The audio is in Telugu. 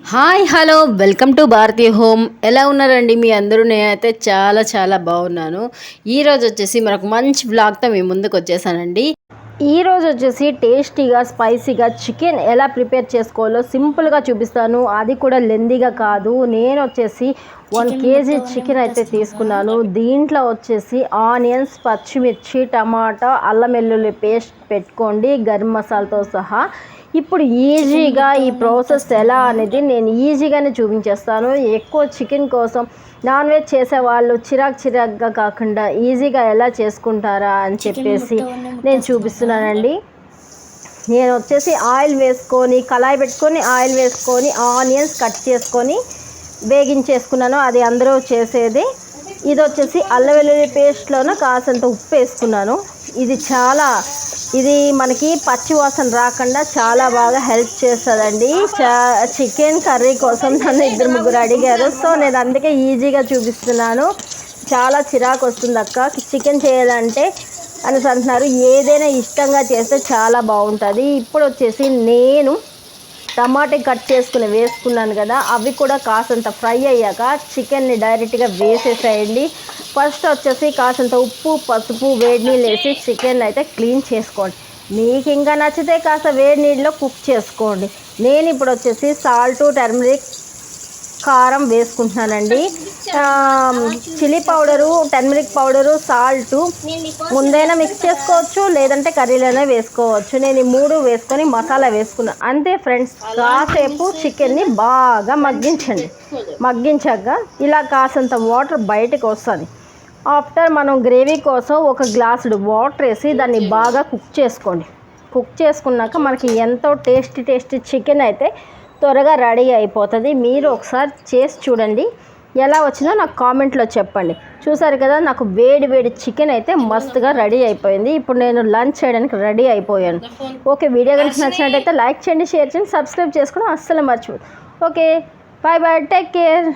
Hi hello welcome to Bharatiya home. ఎలా ఉన్నారండి మీ అందరూ? నేనైతే చాలా చాలా బాగున్నాను. ఈరోజు వచ్చేసి మరొక మంచి బ్లాగ్తో మీ ముందుకు వచ్చేసానండి. ఈరోజు వచ్చేసి టేస్టీగా స్పైసీగా చికెన్ ఎలా ప్రిపేర్ చేసుకోవాలో సింపుల్గా చూపిస్తాను. అది కూడా లెందీగా కాదు. నేను వచ్చేసి 1 kg చికెన్ అయితే తీసుకున్నాను. దీంట్లో వచ్చేసి ఆనియన్స్, పచ్చిమిర్చి, టమాటా, అల్లం వెల్లుల్లి పేస్ట్ పెట్టుకోండి గరం మసాలాతో సహా. ఇప్పుడు ఈజీగా ఈ ప్రాసెస్ ఎలా అనేది నేను ఈజీగానే చూపించేస్తాను. ఎక్కువ చికెన్ కోసం నాన్ వెజ్ చేసేవాళ్ళు చిరాకుగా కాకుండా ఈజీగా ఎలా చేసుకుంటారా అని చెప్పేసి నేను చూపిస్తున్నానండి. నేను వచ్చేసి ఆయిల్ వేసుకొని కళాయి పెట్టుకొని ఆయిల్ వేసుకొని ఆనియన్స్ కట్ చేసుకొని వేగించేసుకున్నాను. అది అందరూ చేసేది. ఇది వచ్చేసి అల్లం వెల్లుల్లి పేస్ట్లోనే కాసంత ఉప్పు వేసుకున్నాను. ఇది మనకి పచ్చి వాసన రాకుండా చాలా బాగా హెల్ప్ చేస్తుందండి. చికెన్ కర్రీ కోసం నన్ను 2-3 అడిగారు. సో నేను అందుకే ఈజీగా చూపిస్తున్నాను. చాలా చిరాకు వస్తుంది అక్క చికెన్ చేయాలంటే అని అంటున్నారు. ఏదైనా ఇష్టంగా చేస్తే చాలా బాగుంటుంది. ఇప్పుడు వచ్చేసి నేను టమాటా కట్ చేసుకుని వేసుకున్నాను కదా, అవి కూడా కాసంత ఫ్రై అయ్యాక చికెన్ని డైరెక్ట్గా వేసేసేయండి. ఫస్ట్ వచ్చేసి కాసంత ఉప్పు, పసుపు, వేడి నీళ్ళు వేసి చికెన్ అయితే క్లీన్ చేసుకోండి. మీకు ఇంకా నచ్చితే కాస్త వేడి నీళ్ళలో కుక్ చేసుకోండి. నేను ఇప్పుడు వచ్చేసి సాల్టు, టర్మరిక్, కారం వేసుకుంటున్నానండి. Chilli powder, turmeric powder, salt ముందైనా మిక్స్ చేసుకోవచ్చు, లేదంటే కర్రీలోనే వేసుకోవచ్చు. నేను ఈ 3 వేసుకొని మసాలా వేసుకున్నాను. అంతే ఫ్రెండ్స్. కాసేపు చికెన్ని బాగా మగ్గించాక ఇలా కాసంత వాటర్ బయటకు వస్తుంది. ఆఫ్టర్ మనం గ్రేవీ కోసం 1 గ్లాసుడు వాటర్ వేసి దాన్ని బాగా కుక్ చేసుకోండి. కుక్ చేసుకున్నాక మనకి ఎంతో టేస్టీ చికెన్ అయితే త్వరగా రెడీ అయిపోతుంది. మీరు ఒకసారి చేసి చూడండి. ఎలా వచ్చినా నాకు కామెంట్లో చెప్పండి. చూసారు కదా, నాకు వేడి చికెన్ అయితే మస్తుగా రెడీ అయిపోయింది. ఇప్పుడు నేను లంచ్ చేయడానికి రెడీ అయిపోయాను. ఓకే, వీడియో కనుక నచ్చినట్టయితే లైక్ చేయండి, షేర్ చేయండి, సబ్స్క్రైబ్ చేసుకోవడం అస్సలు మర్చిపోదు. Okay, bye, take care.